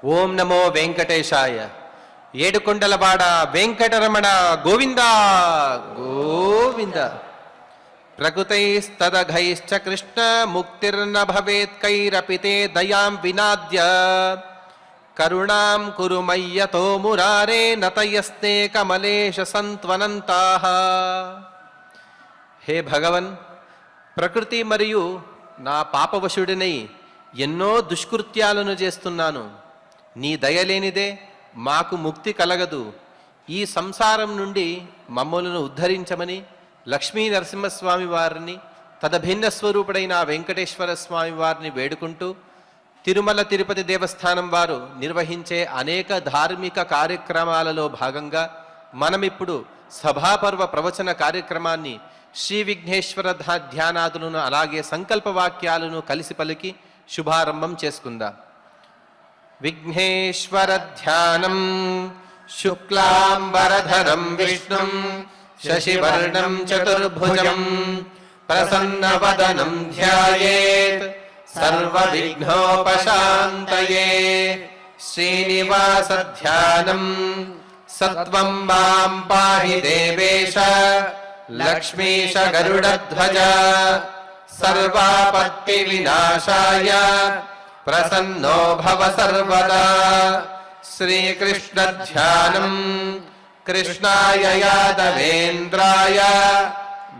ఓం నమో వెంకటేశాయ. ఏడుకొండలవాడ వెంకటరమణ గోవింద గోవింద. ప్రకృతైస్తదఘైశ్చ కృష్ణ ముక్తిర్న భవేత్కైరపితే దయాం వినాద్య కరుణాం కురు మయ్యతో మురారే నతయస్తే కమలేశ సంత్వనంతాః. హే భగవన్, ప్రకృతి మరియు నా పాపవశుడినై ఎన్నో దుష్కృత్యాలను చేస్తున్నాను. నీ దయలేనిదే మాకు ముక్తి కలగదు. ఈ సంసారం నుండి మమ్మలను ఉద్ధరించమని లక్ష్మీ నరసింహస్వామి వారిని, తదభిన్న స్వరూపుడైన వెంకటేశ్వర స్వామి వారిని వేడుకుంటూ, తిరుమల తిరుపతి దేవస్థానం వారు నిర్వహించే అనేక ధార్మిక కార్యక్రమాలలో భాగంగా మనమిప్పుడు సభాపర్వ ప్రవచన కార్యక్రమాన్ని శ్రీ విఘ్నేశ్వర ధ్యానాదులను అలాగే సంకల్పవాక్యాలను కలిసి పలికి శుభారంభం చేసుకుందాం. విఘ్నేశ్వర ధ్యానం శుక్లాంబరధరం విష్ణుం శశివర్ణం చతుర్భుజం ప్రసన్నవదనం ధ్యాయేత్ సర్వవిఘ్నోపశాంతయే. శ్రీనివాస ధ్యానం సత్వం మాం పాహి దేవేశ లక్ష్మీశ గరుడధ్వజ సర్వాపత్తి వినాశాయ ప్రసన్నో భవ సర్వదా. శ్రీకృష్ణ ధ్యానం కృష్ణాయ యాదవేంద్రాయ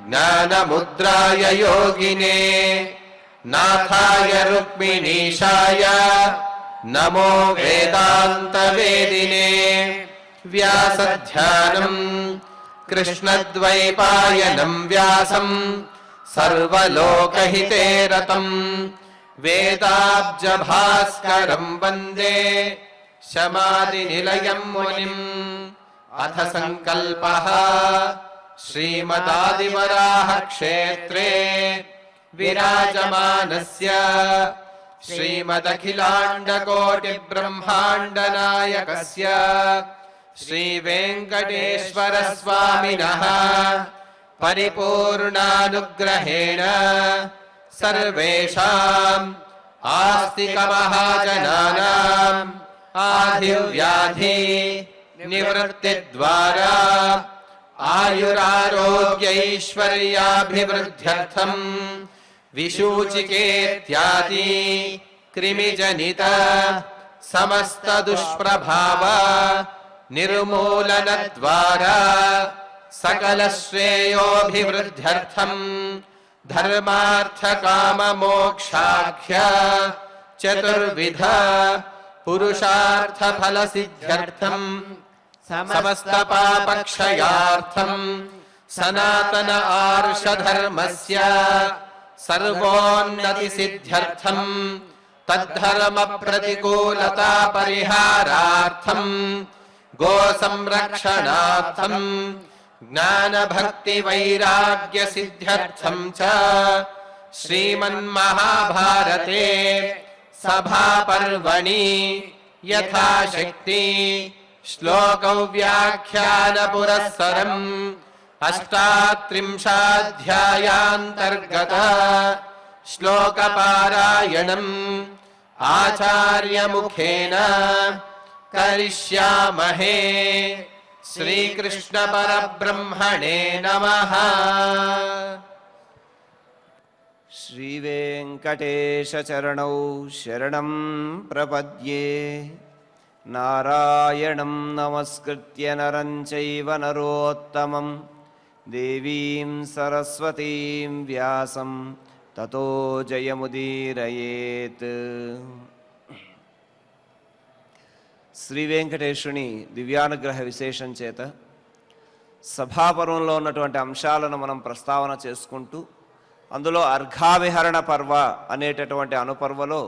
జ్ఞానముద్రాయ యోగినే నాథాయ రుక్మిణీశాయ నమో వేదాంత వేదినే. వ్యాస ధ్యానం కృష్ణద్వైపాయనం వ్యాసం సర్వలోకహితే రతం వేదాబ్జ భాస్కరం వందే శమాది నిలయం మునిం. అథ సంకల్పః శ్రీమదాదివరాహ క్షేత్రే విరాజమానస్య శ్రీమదఖిలాండకోటి బ్రహ్మాండ నాయకస్య శ్రీ వెంకటేశ్వర స్వామినః పరిపూర్ణానుగ్రహేణ సర్వేషాం ఆస్తిక మహాజనానాం ఆధివ్యాధి నివృత్తి ద్వారా ఆయురారోగ్యైశ్వర్యాభివృద్ధ్యర్థం విశూచికేత్యాది క్రిమిజనిత సమస్త దుష్ప్రభావ నిర్మూలన ద్వారా సకల శ్రేయోభివృద్ధ్యర్థం ధర్మార్థ కామ మోక్షాఖ్య చతుర్విధ పురుషార్థ ఫల సిద్ధ్యర్థం సమస్త పాపక్షయార్థం సనాతన ఆర్ష ధర్మస్య సర్వోన్నతి సిద్ధ్యర్థం తద్ధర్మ ప్రతికూలతా పరిహారార్థం గో సంరక్షణార్థం జ్ఞాన భక్తి వైరాగ్య సిద్ధ్యర్థం చ శ్రీమన్మహాభారతే సభాపర్వణి యథాశక్తి శ్లోక వ్యాఖ్యాన పురస్సరం అష్టాత్రింశాధ్యాయాంతర్గత శ్లోక పారాయణం ఆచార్యముఖేన కరిష్యామహే. శ్రీకృష్ణ పరబ్రహ్మణే నమః. శ్రీవేంకటేశ చరణౌ శరణం ప్రపద్యే. నారాయణం నమస్కృత్య నరం చైవ నరోత్తమం దేవీం సరస్వతీం వ్యాసం తతో జయముదీరయేత్. శ్రీ వెంకటేశ్వరుని దివ్యానుగ్రహ విశేషం చేత సభాపర్వంలో ఉన్నటువంటి అంశాలను మనం ప్రస్తావన చేసుకుంటూ, అందులో అర్ఘావిహరణ పర్వ అనేటటువంటి అనుపర్వలో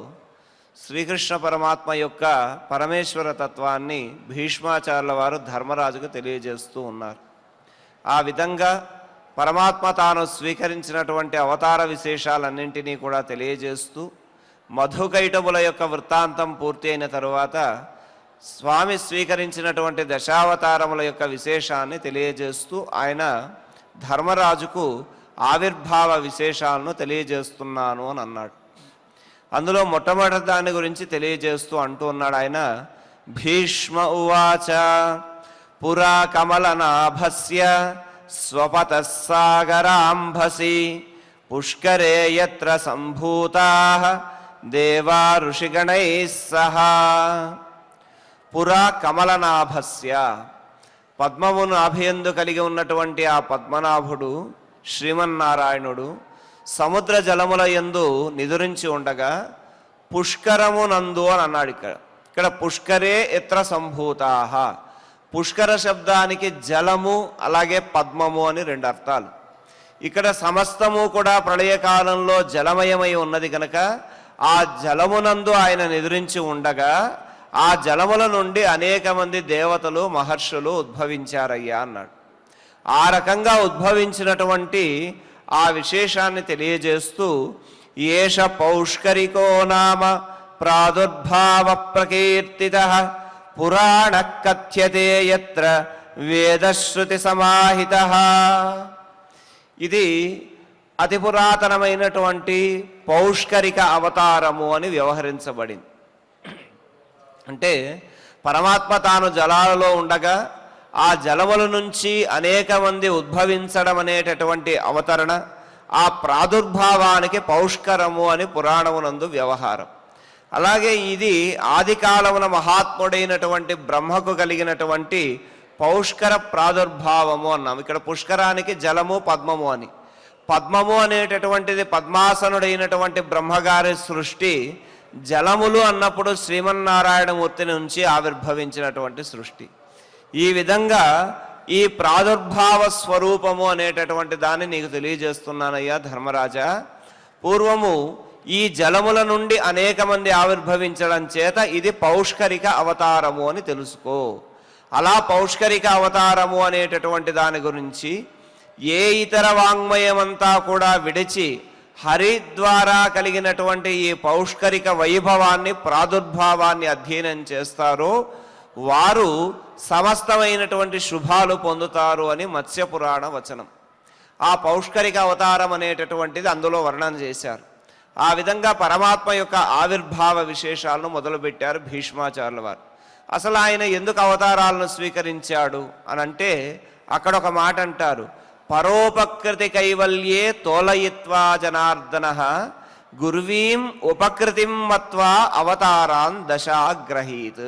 శ్రీకృష్ణ పరమాత్మ యొక్క పరమేశ్వర తత్వాన్ని భీష్మాచార్యుల వారు ధర్మరాజుకు తెలియజేస్తూ ఉన్నారు. ఆ విధంగా పరమాత్మ తాను స్వీకరించినటువంటి అవతార విశేషాలన్నింటినీ కూడా తెలియజేస్తూ, మధుకైటముల యొక్క వృత్తాంతం పూర్తి అయిన తరువాత స్వామి స్వీకరించినటువంటి దశావతారముల యొక్క విశేషాన్ని తెలియజేస్తూ ఆయన ధర్మరాజుకు ఆవిర్భావ విశేషాలను తెలియజేస్తున్నాను అని అన్నాడు. అందులో మొట్టమొదటి దాని గురించి తెలియజేస్తూ అంటూ ఉన్నాడు ఆయన. భీష్మ ఉవాచ పురా కమలనాభస్య స్వపతః సాగరాంభసి పుష్కరే యత్ర సంభూతాః దేవా ఋషిగణైః సహా. పురా కమలనాభస్య, పద్మమును నాభియందు కలిగి ఉన్నటువంటి ఆ పద్మనాభుడు శ్రీమన్నారాయణుడు సముద్ర జలముల యందు నిదురించి ఉండగా పుష్కరమునందు అని అన్నాడు. ఇక్కడ పుష్కరే ఎత్ర సంభూతాః. పుష్కర శబ్దానికి జలము అలాగే పద్మము అని రెండు అర్థాలు. ఇక్కడ సమస్తము కూడా ప్రళయకాలంలో జలమయమై ఉన్నది కనుక ఆ జలమునందు ఆయన నిద్రించి ఉండగా ఆ జలముల నుండి అనేక మంది దేవతలు మహర్షులు ఉద్భవించారయ్యా అన్నాడు. ఆ రకంగా ఉద్భవించినటువంటి ఆ విశేషాన్ని తెలియజేస్తూ ఏష పౌష్కరికో నామ ప్రాదుర్భావ ప్రకీర్తితః పురాణ కథ్యతే యత్ర వేదశ్రుతి సమాహితః. ఇది అతి పురాతనమైనటువంటి పౌష్కరిక అవతారము అని వ్యవహరించబడింది. అంటే పరమాత్మ తాను జలాలలో ఉండగా ఆ జలముల నుంచి అనేక మంది ఉద్భవించడం అనేటటువంటి అవతరణ, ఆ ప్రాదుర్భావానికి పౌష్కరము అని పురాణమునందు వ్యవహారం. అలాగే ఇది ఆది కాలమున మహాత్ముడైనటువంటి బ్రహ్మకు కలిగినటువంటి పౌష్కర ప్రాదుర్భావము అన్నాం. ఇక్కడ పుష్కరానికి జలము పద్మము అని. పద్మము అనేటటువంటిది పద్మాసనుడైనటువంటి బ్రహ్మగారి సృష్టి. జలములు అన్నప్పుడు శ్రీమన్నారాయణమూర్తి నుంచి ఆవిర్భవించినటువంటి సృష్టి. ఈ విధంగా ఈ ప్రాదుర్భావ స్వరూపము అనేటటువంటి దాన్ని నీకు తెలియజేస్తున్నానయ్యా ధర్మరాజా. పూర్వము ఈ జలముల నుండి అనేక మంది ఆవిర్భవించడం చేత ఇది పౌష్కరిక అవతారము అని తెలుసుకో. అలా పౌష్కరిక అవతారము అనేటటువంటి దాని గురించి ఏ ఇతర వాంగ్మయమంతా కూడా విడిచి హరి ద్వారా కలిగినటువంటి ఈ పౌష్కరిక వైభవాన్ని ప్రాదుర్భావాన్ని అధ్యయనం చేస్తారో వారు సమస్తమైనటువంటి శుభాలు పొందుతారు అని మత్స్యపురాణ వచనం. ఆ పౌష్కరిక అవతారం అనేటటువంటిది అందులో వర్ణన చేశారు. ఆ విధంగా పరమాత్మ యొక్క ఆవిర్భావ విశేషాలను మొదలుపెట్టారు భీష్మాచార్యుల వారు. అసలు ఆయన ఎందుకు అవతారాలను స్వీకరించాడు అని అంటే అక్కడ ఒక మాట అంటారు, పరోపకృతి కైవల్యే తోలయిత్వా జనార్దన గుర్వీం ఉపకృతిం మత్వా అవతారాన్ దశాగ్రహీత్.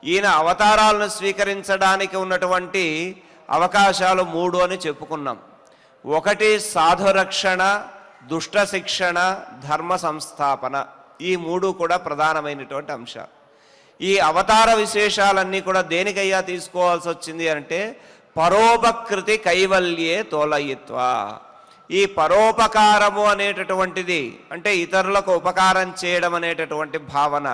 ఈయన అవతారాలను స్వీకరించడానికి ఉన్నటువంటి అవకాశాలు 3 అని చెప్పుకున్నాం. ఒకటి సాధురక్షణ, దుష్ట శిక్షణ, ధర్మ సంస్థాపన. ఈ 3 కూడా ప్రధానమైనటువంటి అంశాలు. ఈ అవతార విశేషాలన్నీ కూడా దేనికయ్యా తీసుకోవాల్సి వచ్చింది అంటే పరోపకృతి కైవల్యే తోలయిత్వా. ఈ పరోపకారము అనేటటువంటిది అంటే ఇతరులకు ఉపకారం చేయడం అనేటటువంటి భావన.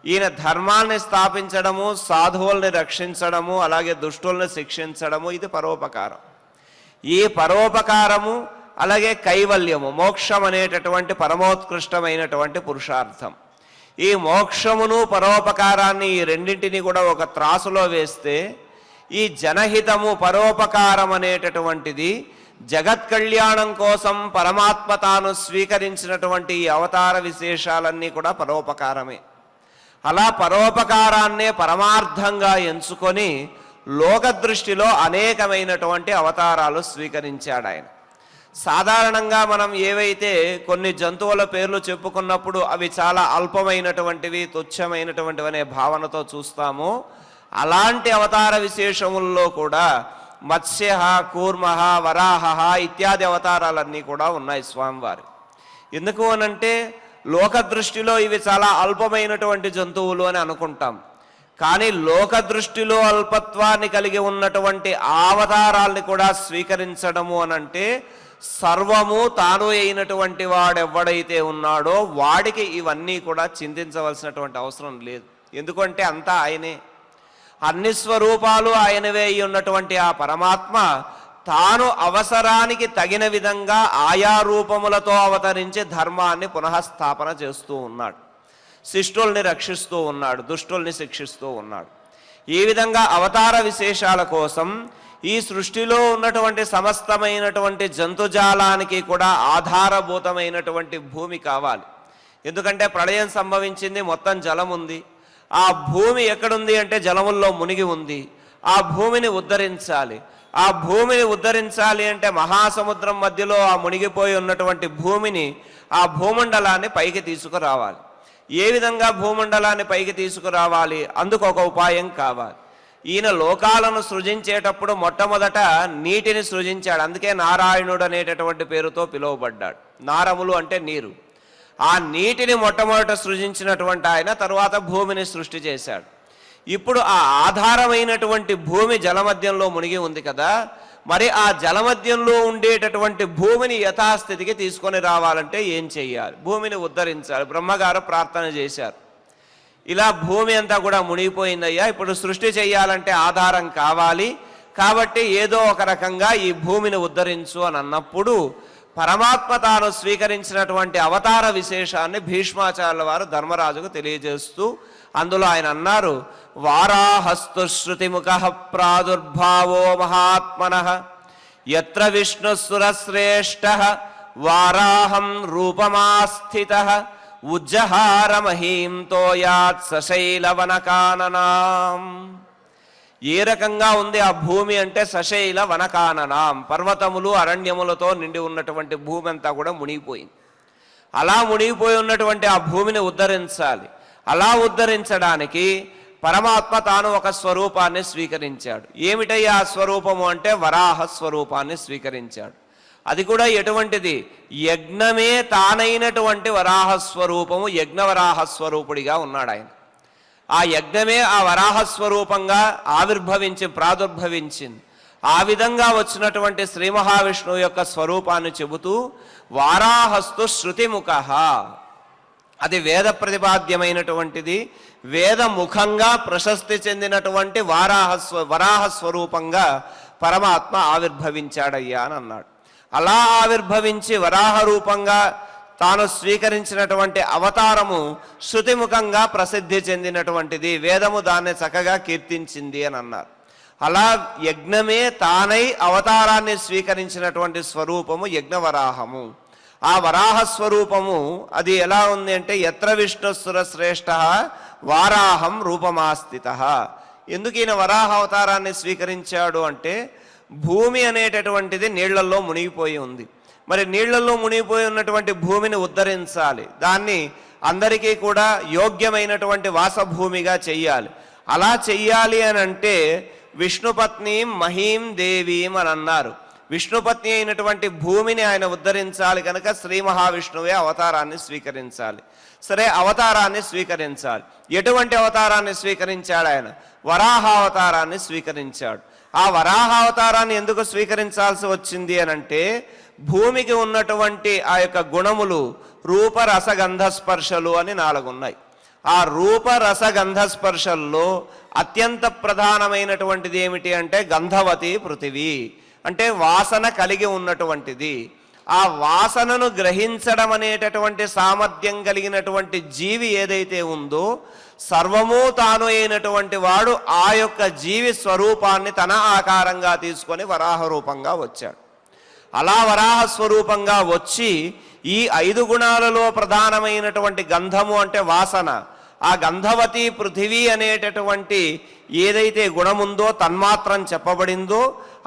ఈయన ధర్మాన్ని స్థాపించడము, సాధువుల్ని రక్షించడము, అలాగే దుష్టుల్ని శిక్షించడము, ఇది పరోపకారం. ఈ పరోపకారము అలాగే కైవల్యము, మోక్షం అనేటటువంటి పరమోత్కృష్టమైనటువంటి పురుషార్థం. ఈ మోక్షమును పరోపకారాన్ని ఈ రెండింటిని కూడా ఒక త్రాసులో వేస్తే ఈ జనహితము పరోపకారం అనేటటువంటిది జగత్ కళ్యాణం కోసం పరమాత్మ తాను స్వీకరించినటువంటి ఈ అవతార విశేషాలన్నీ కూడా పరోపకారమే. అలా పరోపకారాన్నే పరమార్థంగా ఎంచుకొని లోకదృష్టిలో అనేకమైనటువంటి అవతారాలు స్వీకరించాడు ఆయన. సాధారణంగా మనం ఏవైతే కొన్ని జంతువుల పేర్లు చెప్పుకున్నప్పుడు అవి చాలా అల్పమైనటువంటివి, తుచ్చమైనటువంటివి అనే భావనతో చూస్తామో అలాంటి అవతార విశేషముల్లో కూడా మత్స్య, కూర్మ, వరాహ ఇత్యాది అవతారాలన్నీ కూడా ఉన్నాయి స్వామివారి. ఎందుకు అనంటే లోకదృష్టిలో ఇవి చాలా అల్పమైనటువంటి జంతువులు అని అనుకుంటాం. కానీ లోకదృష్టిలో అల్పత్వాన్ని కలిగి ఉన్నటువంటి అవతారాల్ని కూడా స్వీకరించడము అనంటే సర్వము తాను అయినటువంటి వాడెవ్వడైతే ఉన్నాడో వాడికి ఇవన్నీ కూడా చింతించవలసినటువంటి అవసరం లేదు. ఎందుకంటే అంతా ఆయనే, అన్ని స్వరూపాలు ఆయనవే అయి ఉన్నటువంటి ఆ పరమాత్మ తాను అవసరానికి తగిన విధంగా ఆయా రూపములతో అవతరించి ధర్మాన్ని పునఃస్థాపన చేస్తూ ఉన్నాడు. శిష్టుల్ని రక్షిస్తూ ఉన్నాడు, దుష్టుల్ని శిక్షిస్తూ ఉన్నాడు. ఈ విధంగా అవతార విశేషాల కోసం ఈ సృష్టిలో ఉన్నటువంటి సమస్తమైనటువంటి జంతుజాలానికి కూడా ఆధారభూతమైనటువంటి భూమి కావాలి. ఎందుకంటే ప్రళయం సంభవించింది, మొత్తం జలం ఉంది. ఆ భూమి ఎక్కడుంది అంటే జలముల్లో మునిగి ఉంది. ఆ భూమిని ఉద్ధరించాలి. ఆ భూమిని ఉద్ధరించాలి అంటే మహాసముద్రం మధ్యలో ఆ మునిగిపోయి ఉన్నటువంటి భూమిని, ఆ భూమండలాన్ని పైకి తీసుకురావాలి. ఏ విధంగా భూమండలాన్ని పైకి తీసుకురావాలి? అందుకు ఒక ఉపాయం కావాలి. ఈయన లోకాలను సృజించేటప్పుడు మొట్టమొదట నీటిని సృజించాడు. అందుకే నారాయణుడు అనేటటువంటి పేరుతో పిలువబడ్డాడు. నారములు అంటే నీరు. ఆ నీటిని మొట్టమొదట సృజించినటువంటి ఆయన తరువాత భూమిని సృష్టి చేశాడు. ఇప్పుడు ఆ ఆధారమైనటువంటి భూమి జలమధ్యంలో మునిగి ఉంది కదా, మరి ఆ జలమధ్యంలో ఉండేటటువంటి భూమిని యథాస్థితికి తీసుకొని రావాలంటే ఏం చెయ్యాలి? భూమిని ఉద్ధరించాలి. బ్రహ్మగారు ప్రార్థన చేశారు. ఇలా భూమి అంతా కూడా మునిగిపోయిందయ్యా, ఇప్పుడు సృష్టి చెయ్యాలంటే ఆధారం కావాలి, కాబట్టి ఏదో ఒక రకంగా ఈ భూమిని ఉద్ధరించు అని అన్నప్పుడు పరమాత్మ తాను స్వీకరించినటువంటి అవతార విశేషాన్ని భీష్మాచార్యుల వారు ధర్మరాజుకు తెలియజేస్తూ అందులో ఆయన అన్నారు, వారాహస్తు శృతిముఖ ప్రాదుర్భావో మహాత్మనః యత్ర విష్ణుసురశ్రేష్ఠ వారాహం రూపమాస్థితః ఉజ్జహార మహీం తోయాత్ సశైలవనకాననాం. ఏ రకంగా ఉంది ఆ భూమి అంటే సశైల వనకాననాం, పర్వతములు అరణ్యములతో నిండి ఉన్నటువంటి భూమి అంతా కూడా మునిగిపోయింది. అలా మునిగిపోయి ఉన్నటువంటి ఆ భూమిని ఉద్ధరించాలి. అలా ఉద్ధరించడానికి పరమాత్మ తాను ఒక స్వరూపాన్ని స్వీకరించాడు. ఏమిటయ్యా ఆ స్వరూపము అంటే వరాహ స్వరూపాన్ని స్వీకరించాడు. అది కూడా ఎటువంటిది? యజ్ఞమే తానైనటువంటి వరాహ స్వరూపము, యజ్ఞవరాహ స్వరూపుడిగా ఉన్నాడు ఆయన. ఆ యజ్ఞమే ఆ వరాహ స్వరూపంగా ఆవిర్భవించి ప్రాదుర్భవించింది. ఆ విధంగా వచ్చినటువంటి శ్రీ మహావిష్ణువు యొక్క స్వరూపాన్ని చెబుతూ వారాహస్తు శృతిముఖః, అది వేద ప్రతిపాద్యమైనటువంటిది, వేదముఖంగా ప్రశస్తి చెందినటువంటి వరాహ స్వరూపంగా పరమాత్మ ఆవిర్భవించాడయ్యా అని అన్నాడు. అలా ఆవిర్భవించి వరాహ రూపంగా తాను స్వీకరించినటువంటి అవతారము శృతిముఖంగా ప్రసిద్ధి చెందినటువంటిది, వేదము దాన్ని చక్కగా కీర్తించింది అని అన్నారు. అలా యజ్ఞమే తానై అవతారాన్ని స్వీకరించినటువంటి స్వరూపము యజ్ఞవరాహము. ఆ వరాహ స్వరూపము అది ఎలా ఉంది అంటే యత్ర విష్ణుసురశ్రేష్ఠ వారాహం రూపమాస్థితః. ఎందుకు ఈయన వరాహ అవతారాన్ని స్వీకరించాడు అంటే భూమి అనేటటువంటిది నీళ్లలో మునిగిపోయి ఉంది. మరి నీళ్లలో మునిగిపోయి ఉన్నటువంటి భూమిని ఉద్ధరించాలి, దాన్ని అందరికీ కూడా యోగ్యమైనటువంటి వాసభూమిగా చెయ్యాలి. అలా చెయ్యాలి అని అంటే విష్ణుపత్నీం మహీం దేవీం అని అన్నారు. విష్ణుపత్ని అయినటువంటి భూమిని ఆయన ఉద్ధరించాలి కనుక శ్రీ మహావిష్ణువే అవతారాన్ని స్వీకరించాలి. సరే, అవతారాన్ని స్వీకరించాలి. ఎటువంటి అవతారాన్ని స్వీకరించాడు ఆయన? వరాహ అవతారాన్ని స్వీకరించాడు. ఆ వరాహ అవతారాన్ని ఎందుకు స్వీకరించాల్సి వచ్చింది అనంటే భూమికి ఉన్నటువంటి ఆ యొక్క గుణములు రూప రసగంధ స్పర్శలు అని 4 ఉన్నాయి. ఆ రూప రసగంధ స్పర్శల్లో అత్యంత ప్రధానమైనటువంటిది ఏమిటి అంటే గంధవతి పృథివీ, అంటే వాసన కలిగి ఉన్నటువంటిది. ఆ వాసనను గ్రహించడం అనేటటువంటి సామర్థ్యం కలిగినటువంటి జీవి ఏదైతే ఉందో సర్వము తాను అయినటువంటి వాడు ఆ యొక్క జీవి స్వరూపాన్ని తన ఆకారంగా తీసుకొని వరాహ రూపంగా వచ్చాడు. అలా వరాహ స్వరూపంగా వచ్చి ఈ 5 గుణాలలో ప్రధానమైనటువంటి గంధము అంటే వాసన, ఆ గంధవతి పృథివీ అనేటటువంటి ఏదైతే గుణముందో తన్మాత్రం చెప్పబడిందో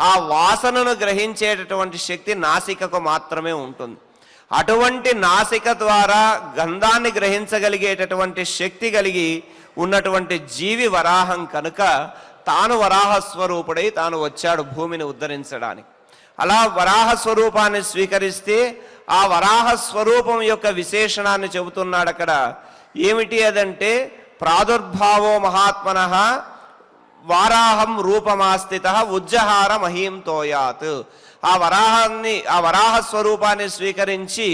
ఆ వాసనను గ్రహించేటటువంటి శక్తి నాసికకు మాత్రమే ఉంటుంది. అటువంటి నాసిక ద్వారా గంధాన్ని గ్రహించగలిగేటటువంటి శక్తి కలిగి ఉన్నటువంటి జీవి వరాహం కనుక తాను వరాహ స్వరూపుడై తాను వచ్చాడు భూమిని ఉద్ధరించడానికి. అలా వరాహ స్వరూపాన్ని స్వీకరిస్తే ఆ వరాహ స్వరూపం యొక్క విశేషణాన్ని చెబుతున్నాడు అక్కడ. ఏమిటి అదంటే ప్రాదుర్భావో మహాత్మనః వారాహం రూపమాస్థితః ఉజ్జహార మహీం తోయాత్. ఆ వరాహ స్వరూపాన్ని స్వీకరించి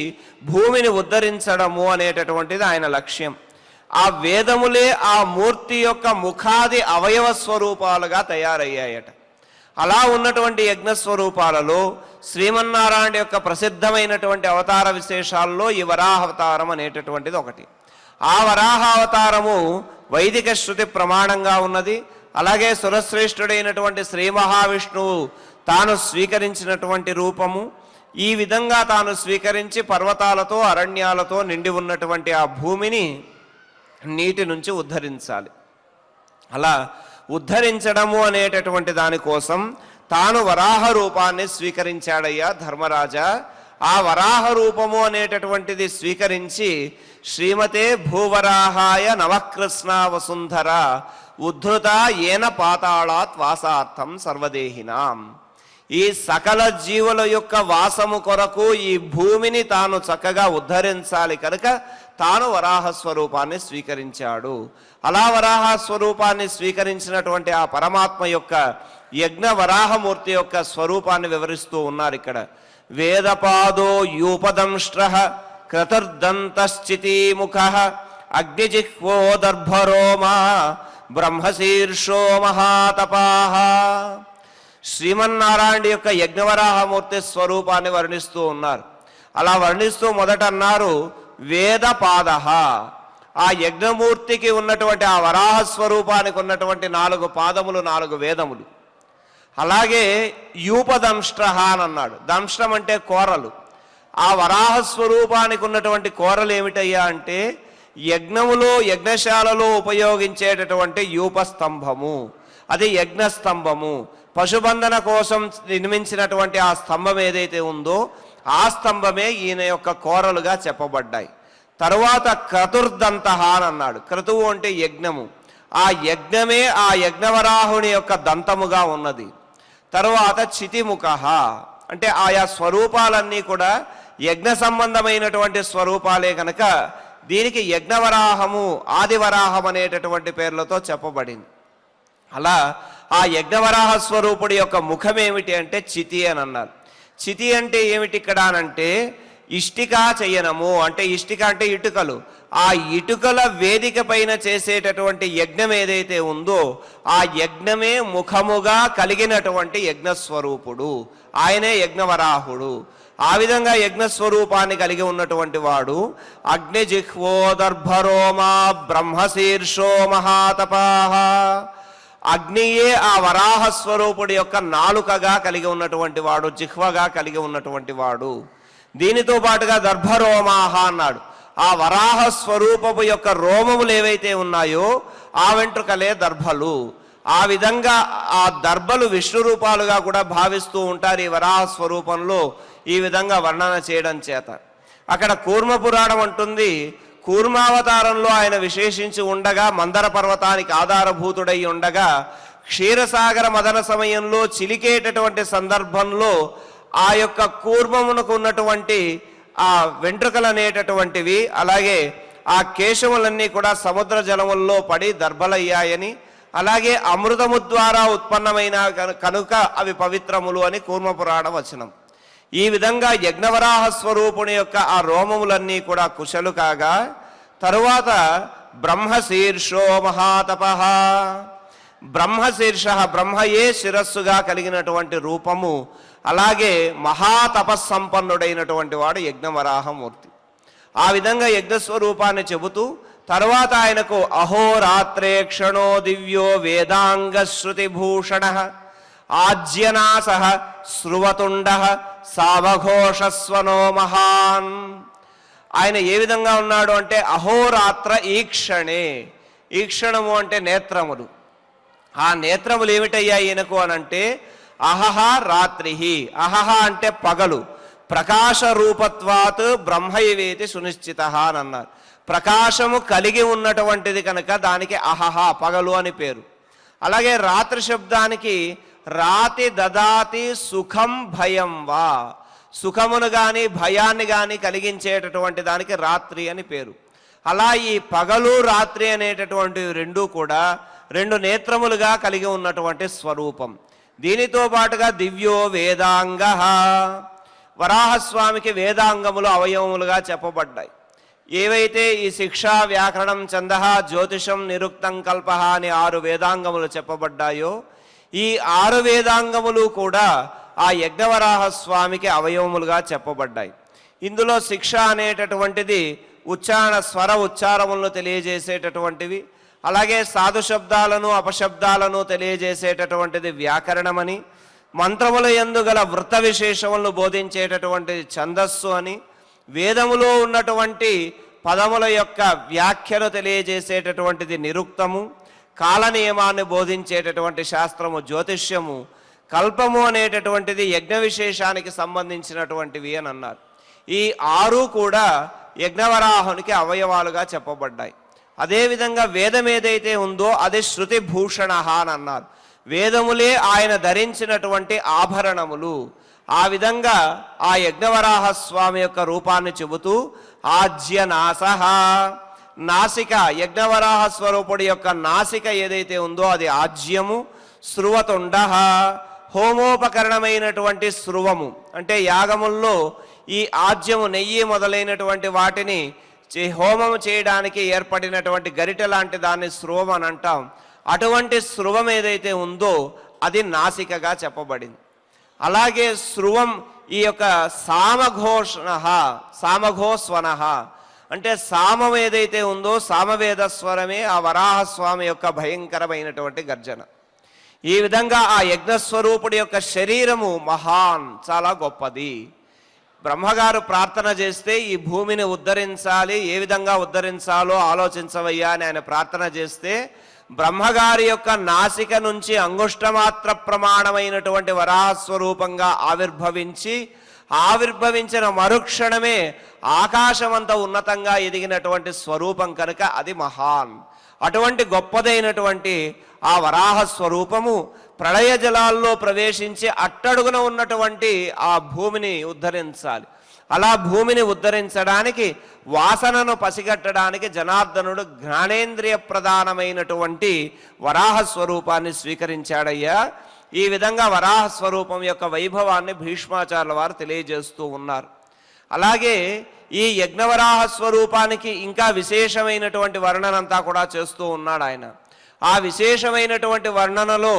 భూమిని ఉద్ధరించడము అనేటటువంటిది ఆయన లక్ష్యం. ఆ వేదములే ఆ మూర్తి యొక్క ముఖాది అవయవ స్వరూపాలుగా తయారయ్యాయట. అలా ఉన్నటువంటి యజ్ఞస్వరూపాలలో శ్రీమన్నారాయణ యొక్క ప్రసిద్ధమైనటువంటి అవతార విశేషాల్లో ఈ వరాహావతారం అనేటటువంటిది ఒకటి. ఆ వరాహావతారము వైదిక శృతి ప్రమాణంగా ఉన్నది. అలాగే సురశ్రేష్ఠుడైనటువంటి శ్రీ మహావిష్ణువు తాను స్వీకరించినటువంటి రూపము. ఈ విధంగా తాను స్వీకరించి పర్వతాలతో అరణ్యాలతో నిండి ఉన్నటువంటి ఆ భూమిని నీటి నుంచి ఉద్ధరించాలి. అలా ఉద్ధరించడము అనేటటువంటి దానికోసం తాను వరాహ రూపాన్ని స్వీకరించాడయ్యా ధర్మరాజా. ఆ వరాహ రూపము అనేటటువంటిది స్వీకరించి శ్రీమతే భూవరాహాయ నవకృష్ణ వసుంధర ఉద్ధృత ఏన పాతాళాత్ వాసార్థం సర్వదేహినాం. ఈ సకల జీవుల యొక్క వాసము కొరకు ఈ భూమిని తాను చక్కగా ఉద్ధరించాలి కనుక తాను వరాహ స్వరూపాన్ని స్వీకరించాడు. అలా వరాహ స్వరూపాన్ని స్వీకరించినటువంటి ఆ పరమాత్మ యొక్క యజ్ఞ వరాహమూర్తి యొక్క స్వరూపాన్ని వివరిస్తూ ఉన్నారు ఇక్కడ. వేదపాదో యూపదంష్ట్ర క్రతుర్దంతశ్చితిముఖ అగ్నిజిహ్వో దర్భరోమా బ్రహ్మశీర్షో మహాతపాః. శ్రీమన్నారాయణ యొక్క యజ్ఞవరాహమూర్తి స్వరూపాన్ని వర్ణిస్తూ ఉన్నారు. అలా వర్ణిస్తూ మొదట అన్నారు వేదపాద. ఆ యజ్ఞమూర్తికి ఉన్నటువంటి ఆ వరాహ స్వరూపానికి ఉన్నటువంటి 4 పాదములు 4 వేదములు. అలాగే యూపదంష్ట్ర అని అన్నాడు. దంష్ట్రం అంటే కోరలు. ఆ వరాహ స్వరూపానికి ఉన్నటువంటి కోరలు ఏమిటయ్యా అంటే యజ్ఞములో యజ్ఞశాలలో ఉపయోగించేటటువంటి యూపస్తంభము, అది యజ్ఞస్తంభము. పశుబంధన కోసం నిర్మించినటువంటి ఆ స్తంభం ఏదైతే ఉందో ఆ స్తంభమే ఈయన యొక్క కోరలుగా చెప్పబడ్డాయి. తరువాత క్రతుర్దంత అని అన్నాడు. క్రతువు అంటే యజ్ఞము. ఆ యజ్ఞమే ఆ యజ్ఞవరాహుని యొక్క దంతముగా ఉన్నది. తరువాత చితిముఖ అంటే ఆయా స్వరూపాలన్నీ కూడా యజ్ఞ సంబంధమైనటువంటి స్వరూపాలే కనుక దీనికి యజ్ఞవరాహము ఆదివరాహం అనేటటువంటి పేర్లతో చెప్పబడింది. అలా ఆ యజ్ఞవరాహ స్వరూపుడి యొక్క ముఖం ఏమిటి అంటే చితి అని అన్నారు. చితి అంటే ఏమిటి ఇక్కడ అనంటే ఇష్టికా చయనము అంటే ఇష్టిక అంటే ఇటుకలు. ఆ ఇటుకల వేదిక పైన చేసేటటువంటి యజ్ఞం ఏదైతే ఉందో ఆ యజ్ఞమే ముఖముగా కలిగినటువంటి యజ్ఞస్వరూపుడు, ఆయనే యజ్ఞవరాహుడు. ఆ విధంగా యజ్ఞస్వరూపాన్ని కలిగి ఉన్నటువంటి వాడు అగ్నిజిహ్వో దర్భరోమా బ్రహ్మశీర్షో మహాతపాః. అగ్నియే ఆ వరాహ స్వరూపుడి యొక్క నాలుకగా కలిగి ఉన్నటువంటి వాడు, జిహ్వగా కలిగి ఉన్నటువంటి వాడు. దీనితో పాటుగా దర్భరోమాహ అన్నాడు. ఆ వరాహ స్వరూపము యొక్క రోమములు ఏవైతే ఉన్నాయో ఆ వెంట్రుకలే దర్భలు. ఆ విధంగా ఆ దర్భలు విష్ణు రూపాలుగా కూడా భావిస్తూ ఉంటారు ఈ వరాహ స్వరూపంలో ఈ విధంగా వర్ణన చేయడం చేత. అక్కడ కూర్మ పురాణం అంటుంది కూర్మావతారంలో ఆయన విశేషించి ఉండగా మందర పర్వతానికి ఆధారభూతుడై ఉండగా క్షీరసాగర మదన సమయంలో చిలికేటటువంటి సందర్భంలో ఆ యొక్క కూర్మమునకు ఉన్నటువంటి ఆ వెంట్రుకలు అనేటటువంటివి అలాగే ఆ కేశములన్నీ కూడా సముద్ర జలముల్లో పడి దర్భలయ్యాయని, అలాగే అమృతము ద్వారా ఉత్పన్నమైన కనుక అవి పవిత్రములు అని కూర్మపురాణ వచనం. ఈ విధంగా యజ్ఞవరాహ స్వరూపుని యొక్క ఆ రోమములన్నీ కూడా కుశలు కాగా తరువాత బ్రహ్మశీర్షో మహాతపః. బ్రహ్మశీర్ష బ్రహ్మయే శిరస్సుగా కలిగినటువంటి రూపము, అలాగే మహాతపస్సంపన్నుడైనటువంటి వాడు యజ్ఞవరాహమూర్తి. ఆ విధంగా యజ్ఞస్వరూపాన్ని చెబుతూ తర్వాత ఆయనకు అహోరాత్రే క్షణో దివ్యో వేదాంగశ్రుతిభూషణ ఆజ్యనాస శృవతుండ సావఘోషస్వనో మహాన్. ఆయన ఏ విధంగా ఉన్నాడు అంటే అహోరాత్ర ఈక్షణే. ఈక్షణము అంటే నేత్రములు. ఆ నేత్రములు ఏమిటయ్యా ఈయనకు అనంటే అహహ రాత్రి. అహహ అంటే పగలు. ప్రకాశ రూపత్వాత్ బ్రహ్మైవేతి సునిశ్చిత అని అన్నారు. ప్రకాశము కలిగి ఉన్నటువంటిది కనుక దానికి అహహ పగలు అని పేరు. అలాగే రాత్రి శబ్దానికి రాతి దదాతి సుఖం భయం వా, సుఖమును గాని భయాన్ని గాని కలిగించేటటువంటి దానికి రాత్రి అని పేరు. అలా ఈ పగలు రాత్రి అనేటటువంటివి రెండూ కూడా 2 నేత్రములుగా కలిగి ఉన్నటువంటి స్వరూపం. దీనితో పాటుగా దివ్యో వేదాంగ. వరాహస్వామికి వేదాంగములు అవయవములుగా చెప్పబడ్డాయి. ఏవైతే ఈ శిక్ష వ్యాకరణం ఛందః జ్యోతిషం నిరుక్తం కల్పః అని 6 వేదాంగములు చెప్పబడ్డాయో ఈ 6 వేదాంగములు కూడా ఆ యజ్ఞవరాహ స్వామికి అవయవములుగా చెప్పబడ్డాయి. ఇందులో శిక్ష అనేటటువంటిది ఉచ్చారణ స్వర ఉచ్చారములను తెలియజేసేటటువంటివి, అలాగే సాధు శబ్దాలను అపశబ్దాలను తెలియజేసేటటువంటిది వ్యాకరణమని, మంత్రముల యందు గల వృత్త విశేషములను బోధించేటటువంటి ఛందస్సు అని, వేదములో ఉన్నటువంటి పదముల యొక్క వ్యాఖ్యను తెలియజేసేటటువంటిది నిరుక్తము, కాల నియమాన్ని బోధించేటటువంటి శాస్త్రము జ్యోతిష్యము, కల్పము అనేటటువంటిది యజ్ఞ విశేషానికి సంబంధించినటువంటివి అని అన్నారు. ఈ 6 కూడా యజ్ఞవరాహునికి అవయవాలుగా చెప్పబడ్డాయి. అదేవిధంగా వేదం ఏదైతే ఉందో అది శృతి భూషణ అని అన్నారు. వేదములే ఆయన ధరించినటువంటి ఆభరణములు. ఆ విధంగా ఆ యజ్ఞవరాహ స్వామి యొక్క రూపాన్ని చెబుతూ ఆజ్యనాసః, నాసిక, యజ్ఞవరాహ స్వరూపుడి యొక్క నాసిక ఏదైతే ఉందో అది ఆజ్యము. శృవతుండ, హోమోపకరణమైనటువంటి శృవము అంటే యాగముల్లో ఈ ఆజ్యము, నెయ్యి మొదలైనటువంటి వాటిని హోమము చేయడానికి ఏర్పడినటువంటి గరిట లాంటి దాన్ని శృవం అని అంటాం. అటువంటి శృవం ఏదైతే ఉందో అది నాసికగా చెప్పబడింది. అలాగే శృవం ఈ యొక్క సామఘోస్వన అంటే సామం ఏదైతే ఉందో సామవేద స్వరమే ఆ వరాహస్వామి యొక్క భయంకరమైనటువంటి గర్జన. ఈ విధంగా ఆ యజ్ఞస్వరూపుడి యొక్క శరీరము మహాన్, చాలా గొప్పది. బ్రహ్మగారు ప్రార్థన చేస్తే ఈ భూమిని ఉద్ధరించాలి, ఏ విధంగా ఉద్ధరించాలో ఆలోచించవయ్యా అని ఆయన ప్రార్థన చేస్తే బ్రహ్మగారి యొక్క నాసిక నుంచి అంగుష్టమాత్ర ప్రమాణమైనటువంటి వరాహస్వరూపంగా ఆవిర్భవించిన మరుక్షణమే ఆకాశమంత ఉన్నతంగా ఎదిగినటువంటి స్వరూపం కనుక అది మహాన్. అటువంటి గొప్పదైనటువంటి ఆ వరాహ స్వరూపము ప్రళయ జలాల్లో ప్రవేశించి అట్టడుగున ఉన్నటువంటి ఆ భూమిని ఉద్ధరించాలి. అలా భూమిని ఉద్ధరించడానికి, వాసనను పసిగట్టడానికి జనార్దనుడు జ్ఞానేంద్రియ ప్రధానమైనటువంటి వరాహ స్వరూపాన్ని స్వీకరించాడయ్యా. ఈ విధంగా వరాహ స్వరూపం యొక్క వైభవాన్ని భీష్మాచార్యుల వారు తెలియజేస్తూ ఉన్నారు. అలాగే ఈ యజ్ఞవరాహ స్వరూపానికి ఇంకా విశేషమైనటువంటి వర్ణనంతా కూడా చేస్తూ ఉన్నాడు ఆయన. ఆ విశేషమైనటువంటి వర్ణనలో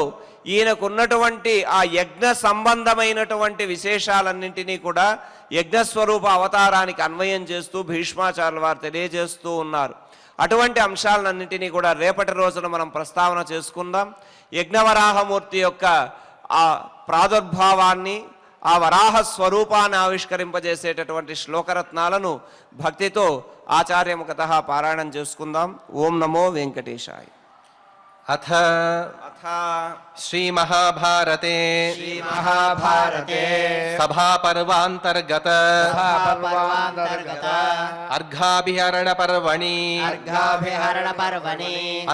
ఈయనకున్నటువంటి ఆ యజ్ఞ సంబంధమైనటువంటి విశేషాలన్నింటినీ కూడా యజ్ఞస్వరూప అవతారానికి అన్వయం చేస్తూ భీష్మాచార్యుల వారు తెలియజేస్తూ ఉన్నారు. అటువంటి అంశాలన్నింటినీ కూడా రేపటి రోజున మనం ప్రస్తావన చేసుకుందాం. యజ్ఞవరాహమూర్తి యొక్క ఆ ప్రాదుర్భావాన్ని, ఆ వరాహ స్వరూపాన్ని ఆవిష్కరింపజేసేటటువంటి శ్లోకరత్నాలను భక్తితో ఆచార్యముఖతః పారాయణం చేసుకుందాం. ఓం నమో వెంకటేశాయ. అథ శ్రీమహాభారతే సభాపర్వాంతర్గత అర్ఘాభిహరణ పర్వణి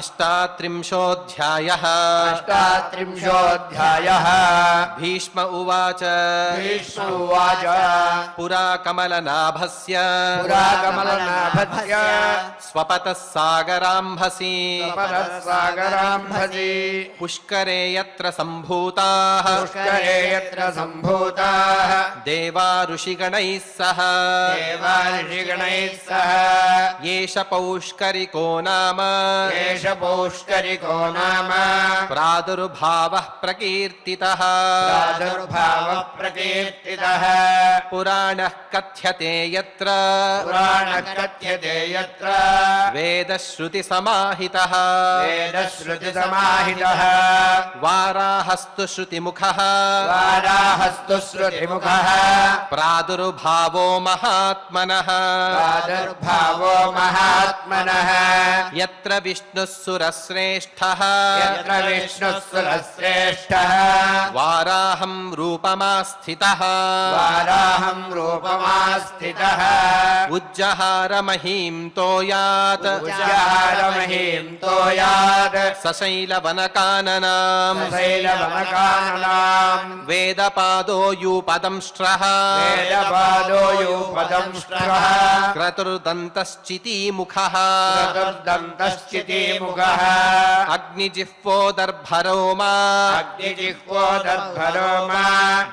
అష్టాత్రింశోऽధ్యాయः భీష్మ ఉవాచ పురా కమలనాభస్య స్వపతః సాగరాంభసి పుష్కరే యత్ర సంభూతాః దేవా ఋషిగణైః సహ ఏష పౌష్కరికో నామ ప్రాదుర్భావః ప్రకీర్తితః పురాణః కథ్యతే యత్ర వేదశ్రుతి సమాహితః వారాహస్తు శృతిముఖః ప్రాదుర్భావో మహాత్మనః యత్ర విష్ణుః సురశ్రేష్ఠః వారాహం రూపమాస్థితః ఉజ్జహార మహీం తోయాత్ సశైలవనకాననాం వేదపాదో యూపదంష్ట్రః క్రతుర్దంతశ్చితీముఖః అగ్నిజిహ్వోదర్భరోమా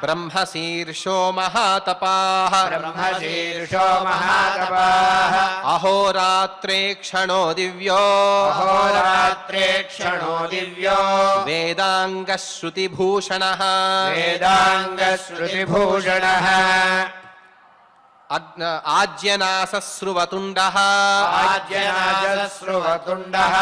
బ్రహ్మశీర్షో మహాతపాః అహోరాత్రే క్షణో దివ్యో వేదాంగశ్రుతిభూషణః ఆజ్యనాసస్రువతుండః ఆజ్యనాజస్రువతుండః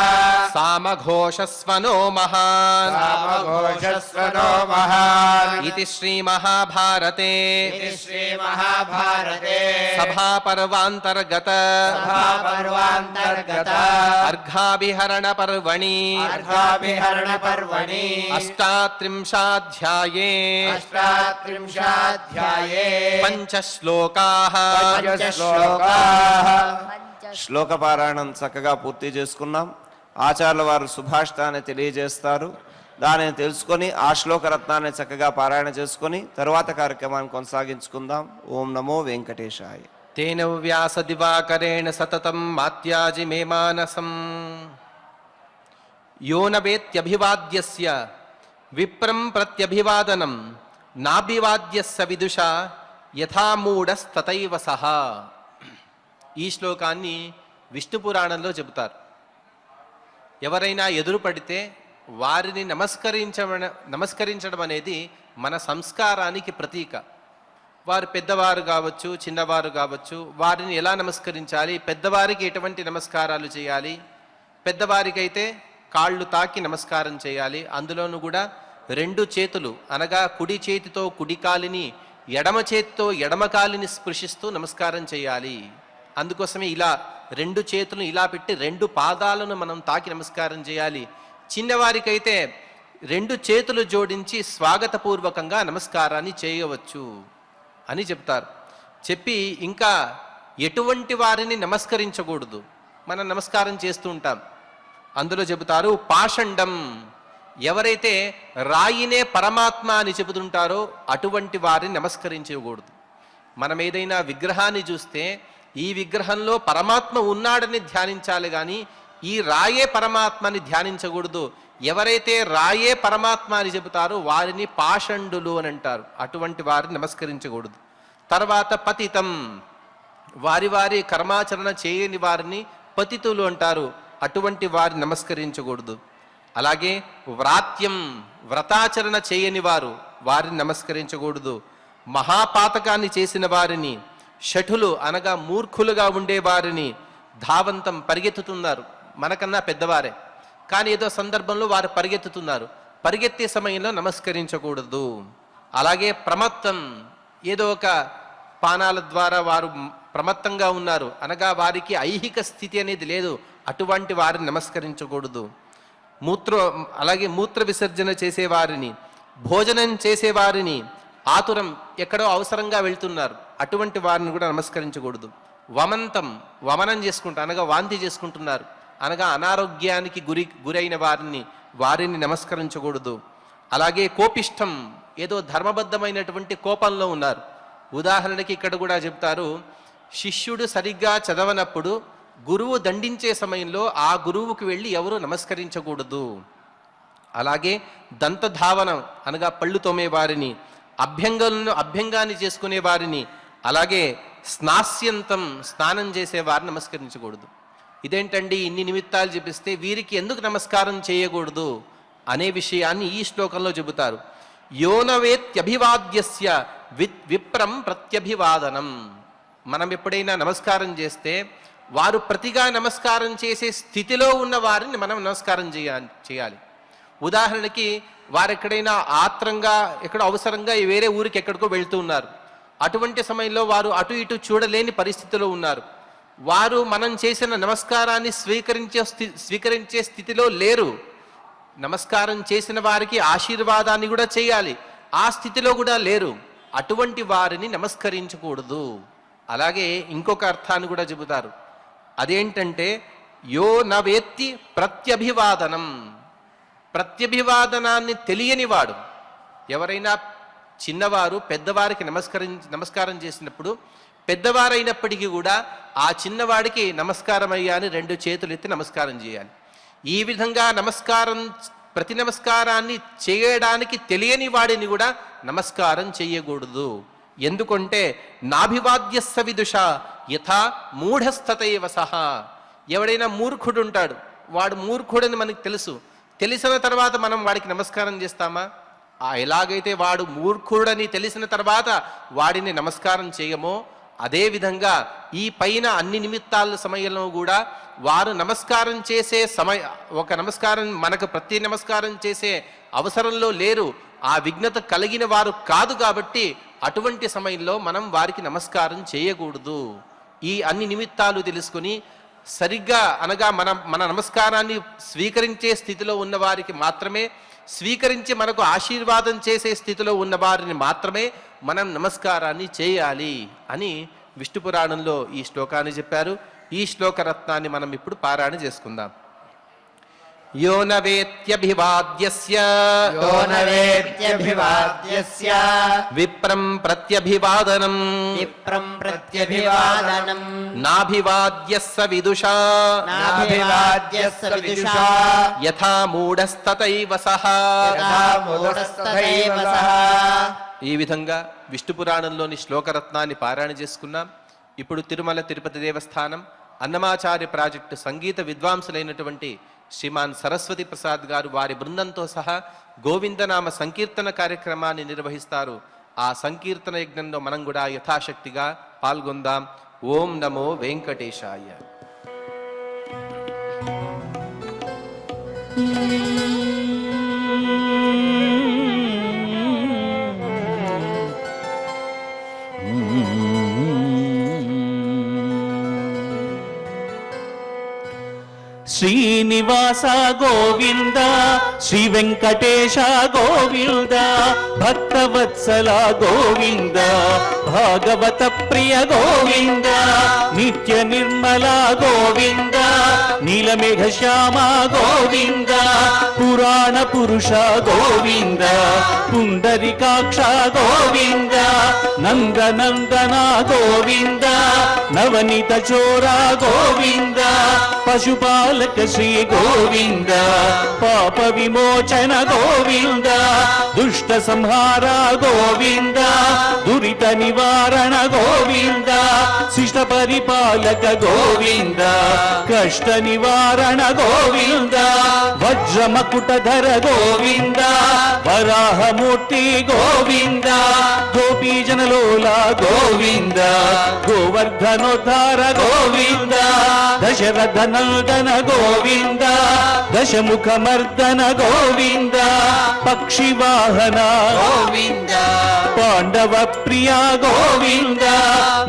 సామఘోషస్వనో మహాన్ సామఘోషస్వనో మహాన్ ఇది శ్రీమహాభారతే ఇది శ్రీమహాభారతే సభాపర్వాంతర్గత సభాపర్వాంతర్గత అర్ఘాభిహరణ పర్వణి అర్ఘాభిహరణ పర్వణి అష్టాత్రింశాధ్యాయే అష్టాత్రింశాధ్యాయే పంచశ్లోకాః పంచశ్లోకాః శ్లోక పారాయణం చక్కగా పూర్తి చేసుకున్నాం. ఆచార్యుల వారు సుభాషితాన్ని తెలియజేస్తారు. దానిని తెలుసుకొని ఆ శ్లోక రత్నాన్ని చక్కగా పారాయణ చేసుకొని తరువాత కార్యక్రమాన్ని కొనసాగించుకుందాం. ఓం నమో వెంకటేశాయ. తేన వ్యాస దివాకరేణ సతతం మాత్యాజి మే మానసం యో న వేత్యభివాద్యస్య విప్రం ప్రత్యభివాదనం నాభివాద్యస్య విదుషా యథా మూఢస్తతైవ సహా. ఈ శ్లోకాన్ని విష్ణు పురాణంలో చెబుతారు. ఎవరైనా ఎదురు పడితే వారిని నమస్కరించడం అనేది మన సంస్కారానికి ప్రతీక. వారు పెద్దవారు కావచ్చు, చిన్నవారు కావచ్చు, వారిని ఎలా నమస్కరించాలి, పెద్దవారికి ఎటువంటి నమస్కారాలు చేయాలి, పెద్దవారికైతే కాళ్ళు తాకి నమస్కారం చేయాలి. అందులోనూ కూడా రెండు చేతులు అనగా కుడి చేతితో కుడి కాలిని, ఎడమ చేతితో ఎడమ కాలిని స్పృశిస్తూ నమస్కారం చేయాలి. అందుకోసమే ఇలా రెండు చేతులను ఇలా పెట్టి రెండు పాదాలను మనం తాకి నమస్కారం చేయాలి. చిన్నవారికైతే రెండు చేతులు జోడించి స్వాగతపూర్వకంగా నమస్కారాన్ని చేయవచ్చు అని చెప్తారు. చెప్పి ఇంకా ఎటువంటి వారిని నమస్కరించకూడదు, మనం నమస్కారం చేస్తూ ఉంటాం. అందులో చెబుతారు పాషండం, ఎవరైతే రాయినే పరమాత్మ అని చెబుతుంటారో అటువంటి వారిని నమస్కరించకూడదు. మనం ఏదైనా విగ్రహాన్ని చూస్తే ఈ విగ్రహంలో పరమాత్మ ఉన్నాడని ధ్యానించాలి కానీ ఈ రాయే పరమాత్మని ధ్యానించకూడదు. ఎవరైతే రాయే పరమాత్మ అని చెబుతారో వారిని పాషండులు అని అంటారు. అటువంటి వారిని నమస్కరించకూడదు. తర్వాత పతితం, వారి వారి కర్మాచరణ చేయని వారిని పతితులు అంటారు. అటువంటి వారిని నమస్కరించకూడదు. అలాగే వ్రాత్యం, వ్రతాచరణ చేయని వారు, వారిని నమస్కరించకూడదు. మహాపాతకాన్ని చేసిన వారిని, షఠులు అనగా మూర్ఖులుగా ఉండేవారిని, ధావంతం పరిగెత్తుతున్నారు, మనకన్నా పెద్దవారే కానీ ఏదో సందర్భంలో వారు పరిగెత్తుతున్నారు, పరిగెత్తే సమయంలో నమస్కరించకూడదు. అలాగే ప్రమత్తం, ఏదో ఒక పానాల ద్వారా వారు ప్రమత్తంగా ఉన్నారు అనగా వారికి ఐహిక స్థితి అనేది లేదు, అటువంటి వారిని నమస్కరించకూడదు. అలాగే మూత్ర విసర్జన చేసేవారిని, భోజనం చేసేవారిని, ఆతురం ఎక్కడో అవసరంగా వెళ్తున్నారు, అటువంటి వారిని కూడా నమస్కరించకూడదు. వమంతం, వమనం చేసుకుంటా అనగా వాంతి చేసుకుంటున్నారు అనగా అనారోగ్యానికి గురైన వారిని నమస్కరించకూడదు. అలాగే కోపిష్టం, ఏదో ధర్మబద్ధమైనటువంటి కోపంలో ఉన్నారు. ఉదాహరణకి ఇక్కడ కూడా చెప్తారు, శిష్యుడు సరిగ్గా చదవనప్పుడు గురువు దండించే సమయంలో ఆ గురువుకు వెళ్ళి ఎవరు నమస్కరించకూడదు. అలాగే దంతధావనం అనగా పళ్ళు తోమే వారిని, అభ్యంగాన్ని చేసుకునే వారిని, అలాగే స్నాస్యంతం, స్నానం చేసే వారిని నమస్కరించకూడదు. ఇదేంటండి ఇన్ని నిమిత్తాలు చెప్పిస్తే వీరికి ఎందుకు నమస్కారం చేయకూడదు అనే విషయాన్ని ఈ శ్లోకంలో చెబుతారు. యోనవేత్యభివాద్యస్య విప్రం ప్రత్యభివాదనం. మనం ఎప్పుడైనా నమస్కారం చేస్తే వారు ప్రతిగా నమస్కారం చేసే స్థితిలో ఉన్న వారిని మనం నమస్కారం చేయాలి. ఉదాహరణకి వారు ఎక్కడైనా ఆత్రంగా ఎక్కడో అవసరంగా వేరే ఊరికి ఎక్కడికో వెళ్తూ ఉన్నారు, అటువంటి సమయంలో వారు అటు ఇటు చూడలేని పరిస్థితిలో ఉన్నారు, వారు మనం చేసిన నమస్కారాన్ని స్వీకరించే స్థితిలో లేరు. నమస్కారం చేసిన వారికి ఆశీర్వాదాన్ని కూడా చేయాలి, ఆ స్థితిలో కూడా లేరు, అటువంటి వారిని నమస్కరించకూడదు. అలాగే ఇంకొక అర్థాన్ని కూడా చెబుతారు, అదేంటంటే యో నవేత్తి ప్రత్యభివాదనం. ప్రత్యభివాదనాన్ని తెలియనివాడు, ఎవరైనా చిన్నవారు పెద్దవారికి నమస్కారం చేసినప్పుడు పెద్దవారైనప్పటికీ కూడా ఆ చిన్నవాడికి నమస్కారం అయ్యా అని రెండు చేతులు ఎత్తి నమస్కారం చేయాలి. ఈ విధంగా ప్రతి నమస్కారాన్ని చేయడానికి తెలియని వాడిని కూడా నమస్కారం చేయకూడదు. ఎందుకంటే నాభివాద్యస్య విదుష యథా మూఢస్తతైవ సహా. ఎవడైనా మూర్ఖుడు ఉంటాడు, వాడు మూర్ఖుడని మనకు తెలిసిన తర్వాత మనం వాడికి నమస్కారం చేస్తామా? ఎలాగైతే వాడు మూర్ఖుడని తెలిసిన తర్వాత వాడిని నమస్కారం చేయమో అదేవిధంగా ఈ పైన అన్ని నిమిత్తాల సమయంలో కూడా వారు నమస్కారం చేసే ఒక నమస్కారం మనకు ప్రతి నమస్కారం చేసే అవసరంలో లేరు, ఆ విఘ్నత కలిగిన వారు కాదు. కాబట్టి అటువంటి సమయంలో మనం వారికి నమస్కారం చేయకూడదు. ఈ అన్ని నిమిత్తాలు తెలుసుకుని సరిగ్గా అనగా మన నమస్కారాన్ని స్వీకరించే స్థితిలో ఉన్న వారికి మాత్రమే, స్వీకరించి మనకు ఆశీర్వాదం చేసే స్థితిలో ఉన్న వారిని మాత్రమే మనం నమస్కారాన్ని చేయాలి అని విష్ణు పురాణంలో ఈ శ్లోకాన్ని చెప్పారు. ఈ శ్లోక రత్నాన్ని మనం ఇప్పుడు పారాయణ చేసుకుందాం. యో నవేత్యభివాద్యస్య విప్రం ప్రత్యభివాదనం నాభివాద్యస్స విదుషా యథా మూఢస్తతైవ సహ. ఈ విధంగా విష్ణు పురాణంలోని శ్లోకరత్నాన్ని పారాయణ చేసుకున్నాం. ఇప్పుడు తిరుమల తిరుపతి దేవస్థానం అన్నమాచార్య ప్రాజెక్టు సంగీత విద్వాంసులైనటువంటి శ్రీమాన్ సరస్వతి ప్రసాద్ గారు వారి బృందంతో సహా గోవిందనామ సంకీర్తన కార్యక్రమాన్ని నిర్వహిస్తారు. ఆ సంకీర్తన యజ్ఞంలో మనం కూడా యథాశక్తిగా పాల్గొందాం. ఓం నమో వెంకటేశాయ. శ్రీనివాస గోవింద, శ్రీ వెంకటేశ గోవింద, భక్తవత్సల గోవింద, భాగవత ప్రియ గోవింద, నిత్య నిర్మల గోవింద, నీలమేఘ శ్యామ గోవింద, పురాణ పురుష గోవింద, పుండరికాక్ష గోవింద, నందనందన గోవింద, నవనీత చోర గోవింద, పశుపాలక శ్రీ గోవింద, పాప విమోచన గోవింద, దుష్ట సంహార గోవింద, దురిత నివారణ గోవింద, శిష్ట పరిపాలక గోవింద, కష్ట నివారణ గోవింద, వజ్రమకుటధర గోవింద, వరాహమూర్తి గోవింద, గోపీజనలోల గోవింద, గోవర్ధనోద్ధార గోవింద, దశరథ నందన గోవింద, దశముఖమర్దన గోవింద, పక్షివాహన గోవింద, పాండవ ప్రియ గోవింద,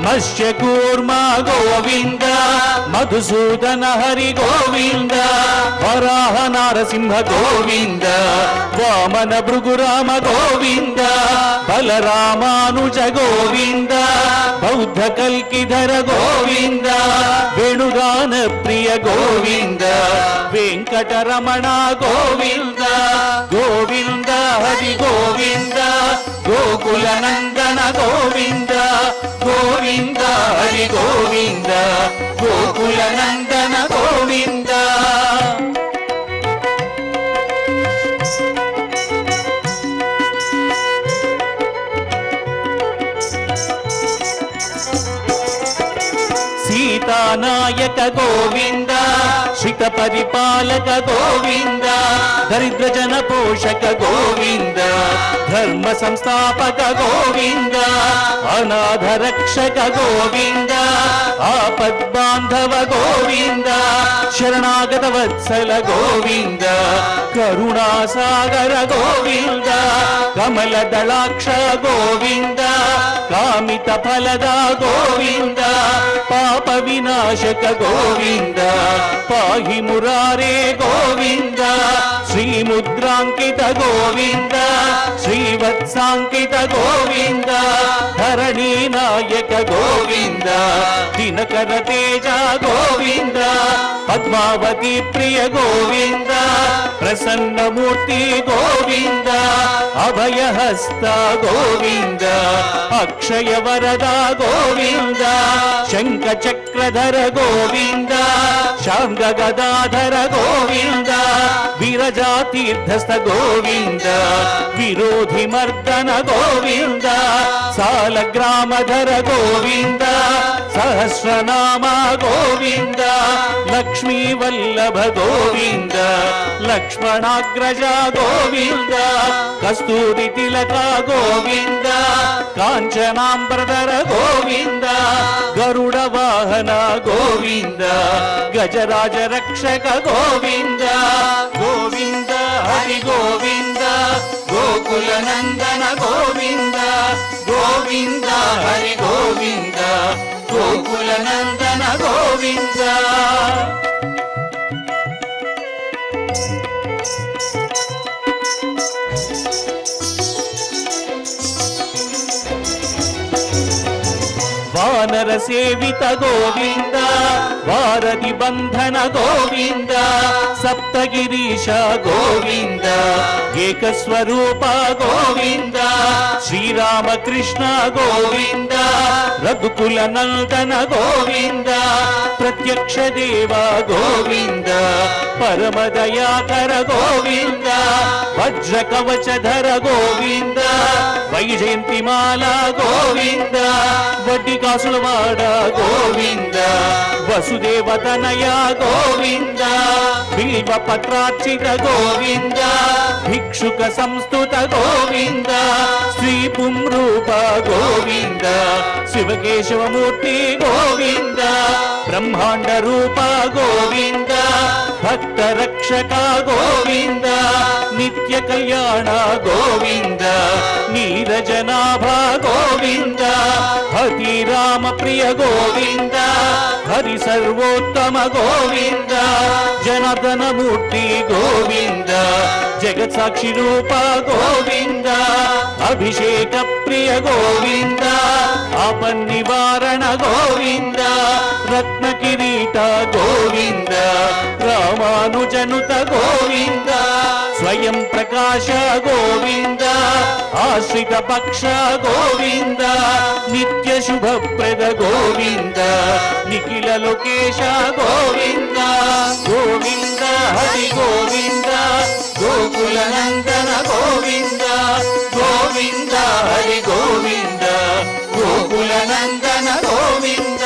మత్స్యకూర్మ గోవింద, మధుసూదన హరి గోవింద, వరాహ నారసింహ గోవింద, వామన భృగురామ గోవింద, బలరామానుజ గోవింద, బౌద్ధ కల్కిధర గోవింద, వేణుగాన ప్రియ గోవింద, వెంకటరమణ గోవింద, గోవింద హరి గోవింద, గోకుల నందన గోవింద, గోవింద హరి గోవింద, గోకుల నందన గోవింద. సీతానాయక గోవింద, శ్రిత పరిపాలక గోవింద, దరిద్ర జన పోషక గోవింద, ధర్మ సంస్థాపక గోవింద, అనాథ రక్షక గోవింద, ఆపద్బాంధవ గోవింద, శరణాగత వత్సల గోవింద, కరుణాసాగర గోవింద, కమల దళాక్ష గోవింద, కామిత ఫలద గోవింద, పాప వినాశక గోవింద, పాహి మురారే గోవింద, శ్రీముద్రాంకిత గోవింద, శ్రీవత్సాంకిత గోవింద, ధరణీ నాయక గోవింద, దినకర తేజ గోవింద, పద్మావతి ప్రియ గోవింద, ప్రసన్నమూర్తి గోవింద, అభయహస్త గోవింద, అక్షయ వరద గోవింద, శంఖ చక్రధర గోవింద, శాంగ గదాధర గోవింద, విరజా తీర్థస్థ గోవింద, విరోధి మర్దన గోవింద, సాలగ్రామధర గోవింద, సహస్రనామ గోవింద లక్ష్మీ వల్లభ గోవింద లక్ష్మణాగ్రజ గోవింద కస్తూరి తిలక గోవింద కాంచనాంబరధర గోవింద గరుడ వాహన గోవింద గజరాజ రక్షక గోవింద గోవింద హరి గోవింద గోకుల నందన గోవింద గోవింద హరి గోవింద గోకుల నందన గోవింద వానర సేవిత గోవింద వారధి బంధన గోవింద సప్తగిరీశ గోవింద ఏకస్వరూప గోవింద శ్రీరామకృష్ణ గోవింద రఘుకుల నందన గోవింద ప్రత్యక్ష దేవ గోవింద పరమదయాకర గోవింద వజ్ర కవచధర గోవింద వైజయంతిమాల గోవింద వడ్డి కాసులవాడ గోవింద వసుదేవతనయ గోవింద బిల్వ పత్రార్చిత గోవింద భిక్షుక సంస్థుత గోవింద శ్రీ పుంరూప గోవింద శివకేశవమూర్తి గోవింద బ్రహ్మాండ రూప గోవింద భక్త రక్షక గోవింద నిత్య కళ్యాణ గోవింద నీరజనాభ గోవింద హరి రామ ప్రియ గోవింద హరి సర్వోత్తమ గోవింద జనార్దన మూర్తి గోవింద జగత్ సాక్షి రూప గోవింద అభిషేక ప్రియ గోవింద ఆపన్నివారణ గోవింద రత్న కిరీట గోవింద రామానుజనుత గోవింద స్వయం ప్రకాశ గోవింద ఆశ్రిత పక్ష గోవింద నిత్య శుభప్రద గోవింద నిఖిల లోకేశ గోవింద గోవింద హరి గోవింద గోకుల నందన గోవింద గోవింద హరి గోవింద గోకుల నందన గోవింద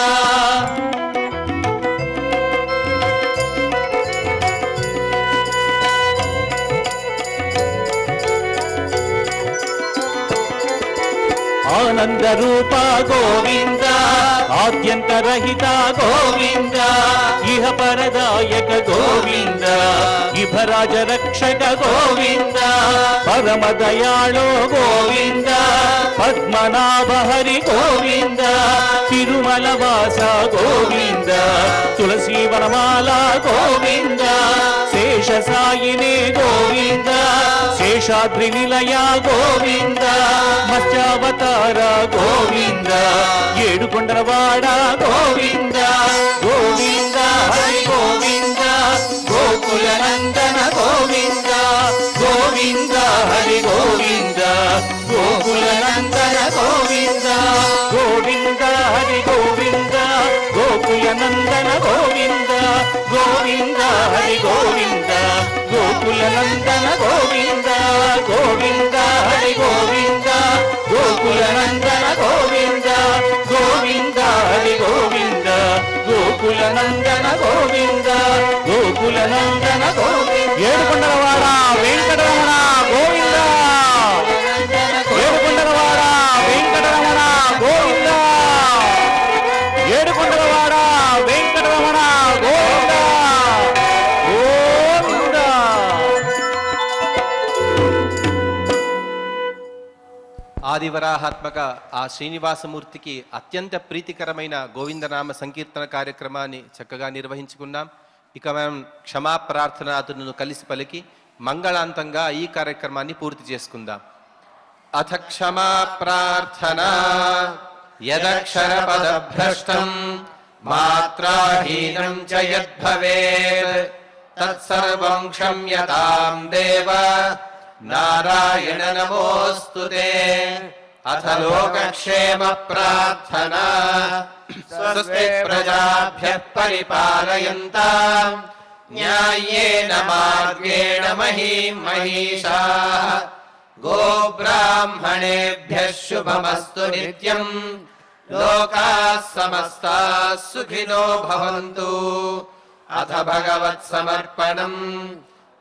ఆనంద రూప గోవింద ఆద్యంతరహిత గోవింద ఇహ పరదాయక గోవింద ఇహరాజ రక్షక గోవింద పరమ దయాళో గోవింద పద్మనాభ హరి గోవింద తిరుమల వాస గోవింద తులసి వనమాల గోవింద శేష సాయినే గోవింద శేషాద్రి నిలయ గోవింద మత్స్యావతార గోవింద ఏడుకొండలవాడ గోవింద గోవింద హరి గోవింద గోకుల నందన గోవింద గోవింద హరి గోవింద గోకుల నందన గోవింద గోవింద హరి గోవింద గోకుల నందన గోవింద గోవింద హరి గోవింద గోకుల నందన గోవింద గోవింద హరి గోవింద గోకుల నందన గోవింద గోవింద హరి గోవింద గోకుల నందన గోవింద గోకుల నందన గోవింద ఏడుకొండలవాడ వెంకటరమణ గోవింద ఏడుకొండలవాడ వెంకటరమణ గోవింద ఏడుకొండలవాడ వెంకటరమణ గోవింద గోవింద. ఆదివరాహాత్మక ఆ శ్రీనివాసమూర్తికి అత్యంత ప్రీతికరమైన గోవిందనామ సంకీర్తన కార్యక్రమాన్ని చక్కగా నిర్వహించుకున్నాం. ఇక మనం క్షమాప్రార్థనాదులను కలిసి పలికి మంగళాంతంగా ఈ కార్యక్రమాన్ని పూర్తి చేసుకుందాం. అథ క్షమా ప్రార్థనా యదక్షర పదభ్రష్టం మాత్రాహీనం చ యద్భవేత్ తత్సర్వం క్షమ్యతాం దేవ నారాయణ నమోస్తుతే. అథ లోకక్షేమ ప్రార్థనా స్వస్తి ప్రజాభ్యః పరిపాలయంతాం న్యాయేన మార్గేణ మహీం మహిషాః గోబ్రాహ్మణేభ్యః శుభమస్తు నిత్యం లోకాः సమస్తాः సుఖినో భవంతు. అథ భగవత్సమర్పణం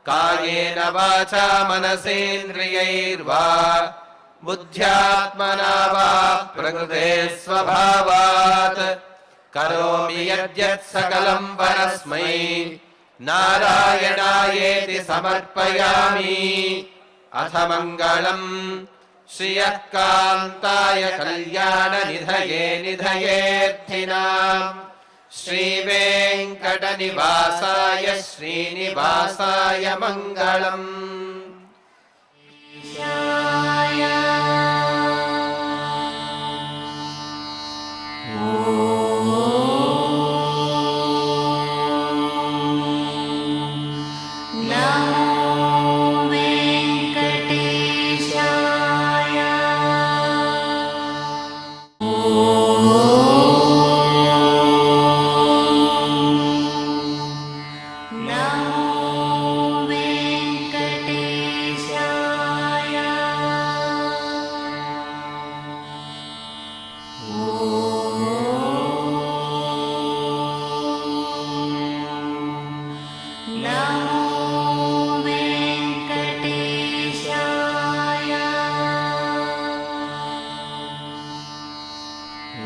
కాయేన వాచా మనసేంద్రియైర్వా బుద్ధ్యాత్మనా వా ప్రకృతే స్వభావాత్ కరోమి యద్యత్ సకలం పరస్మై నారాయణాయేతి సమర్పయామి. అథ మంగళం శ్రియః కాంతాయ కళ్యాణ నిధయే నిధయేర్థినాం శ్రీవేంకట నివాసాయ శ్రీనివాసాయ మంగళం.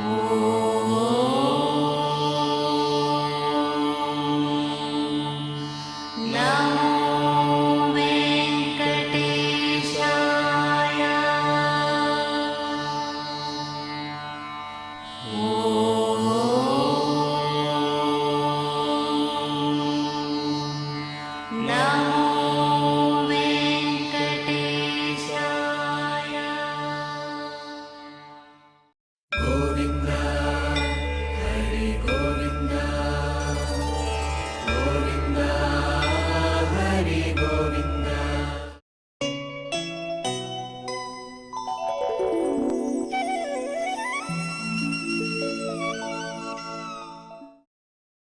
Oh